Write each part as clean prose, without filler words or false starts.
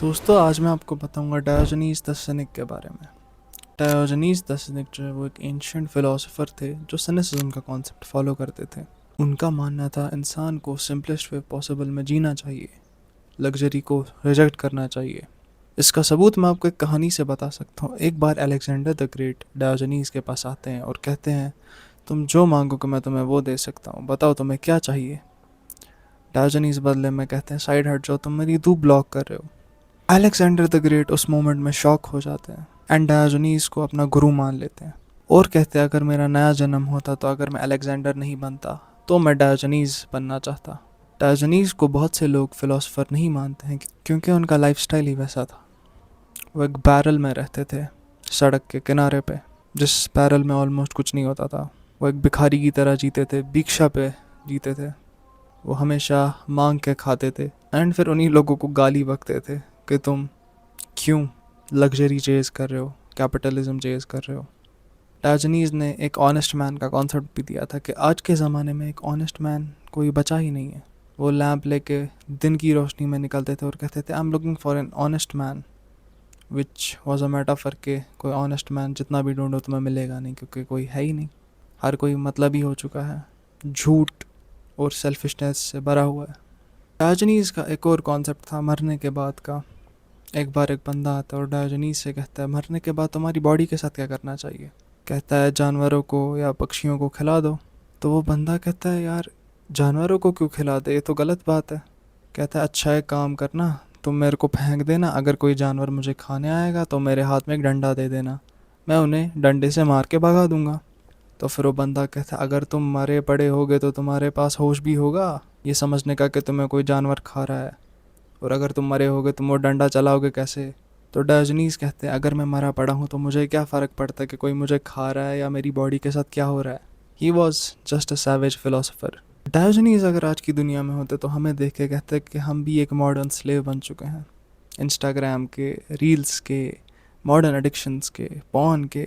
दोस्तों, आज मैं आपको बताऊंगा डायोजनीज द सिनिक के बारे में। डायोजनीज द सिनिक जो है वो एक एंशियंट फिलोसोफर थे जो सिनिसिज्म का कॉन्सेप्ट फॉलो करते थे। उनका मानना था इंसान को सिंपलेस्ट वे पॉसिबल में जीना चाहिए, लग्जरी को रिजेक्ट करना चाहिए। इसका सबूत मैं आपको एक कहानी से बता सकता हूँ। एक बार अलेक्जेंडर द ग्रेट डायोजनीज के पास आते हैं और कहते हैं, तुम जो मांगोगे मैं तुम्हें वो दे सकता हूँ, बताओ तुम्हें क्या चाहिए। डायोजनीज बदले में कहते हैं, साइड हट जाओ, तुम मेरी धूप ब्लॉक कर रहे हो। अलेक्जेंडर द ग्रेट उस मोमेंट में शॉक हो जाते हैं एंड डायोजनीज को अपना गुरु मान लेते हैं और कहते हैं, अगर मेरा नया जन्म होता तो अगर मैं अलेक्जेंडर नहीं बनता तो मैं डायोजनीज बनना चाहता। डायोजनीज को बहुत से लोग फिलोसोफर नहीं मानते हैं क्योंकि उनका लाइफस्टाइल ही वैसा था। वो एक बैरल में रहते थे, सड़क के किनारे पे, जिस बैरल में ऑलमोस्ट कुछ नहीं होता था। वो एक भिखारी की तरह जीते थे, भिक्षा पे जीते थे। वो हमेशा मांग के खाते थे एंड फिर उन्हीं लोगों को गाली बकते थे कि तुम क्यों लग्जरी चेज कर रहे हो, कैपिटलिज्म चेज कर रहे हो। डायोजनीज ने एक ऑनेस्ट मैन का कॉन्सेप्ट भी दिया था कि आज के ज़माने में एक ऑनेस्ट मैन कोई बचा ही नहीं है। वो लैंप लेके दिन की रोशनी में निकलते थे और कहते थे, I am looking for an honest man, which was a metaphor के कोई ऑनेस्ट मैन जितना भी ढूंढो तुम्हें मिलेगा नहीं, क्योंकि कोई है ही नहीं। हर कोई मतलब ही हो चुका है, झूठ और सेल्फिशनेस से भरा हुआ है। डायोजनीज का एक और कॉन्सेप्ट था मरने के बाद का। एक बार एक बंदा आता है और डायोजनीज से कहता है, मरने के बाद तुम्हारी बॉडी के साथ क्या करना चाहिए। कहता है, जानवरों को या पक्षियों को खिला दो। तो वो बंदा कहता है, यार जानवरों को क्यों खिला दे, ये तो गलत बात है। कहता है, अच्छा एक काम करना, तुम मेरे को फेंक देना, अगर कोई जानवर मुझे खाने आएगा तो मेरे हाथ में एक डंडा दे देना, मैं उन्हें डंडे से मार के भगा दूंगा। तो फिर वो बंदा कहता है, अगर तुम मरे पड़े होगे तो तुम्हारे पास होश भी होगा ये समझने का कि तुम्हें कोई जानवर खा रहा है, और अगर तुम मरे होगे तुम वो डंडा चलाओगे कैसे। तो डायोजनीज कहते हैं, अगर मैं मरा पड़ा हूँ तो मुझे क्या फ़र्क पड़ता है कि कोई मुझे खा रहा है या मेरी बॉडी के साथ क्या हो रहा है। He was just a savage philosopher. Diogenes अगर आज की दुनिया में होते तो हमें देख के कहते हैं कि हम भी एक मॉडर्न स्लेव बन चुके हैं, इंस्टाग्राम के, रील्स के, मॉडर्न एडिक्शंस के, पॉर्न के,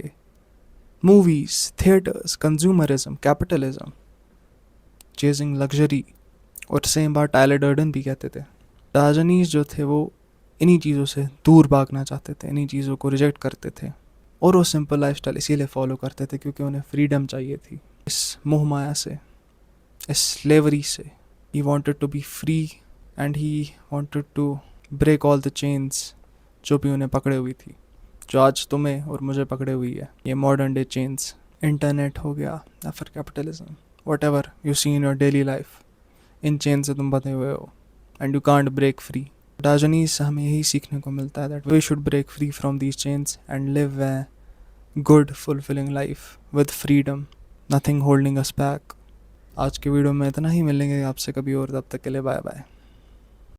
movies, theatres, consumerism, capitalism, chasing luxury. और सेम बात टायलर डर्डन भी कहते थे। डायोजनीज जो थे वो इन्हीं चीज़ों से दूर भागना चाहते थे, इन्हीं चीज़ों को रिजेक्ट करते थे, और वो सिंपल लाइफस्टाइल इसीलिए फॉलो करते थे क्योंकि उन्हें फ्रीडम चाहिए थी इस मोह माया से, इस स्लेवरी से। He wanted to be free and he wanted to break all the chains जो भी उन्हें पकड़े हुई थी, जो आज तुम्हें और मुझे पकड़े हुई है। ये मॉडर्न डे चेन्स, इंटरनेट हो गया या फिर capitalism, whatever you see in your daily life, इन चेन से तुम बंधे हुए हो and you can't break free. Diogenes से हमें यही सीखने को मिलता है that we should break free from these chains and live a good fulfilling life with freedom, nothing holding us back. आज के वीडियो में इतना ही, मिलेंगे आपसे कभी और, तब तक के लिए बाय बाय।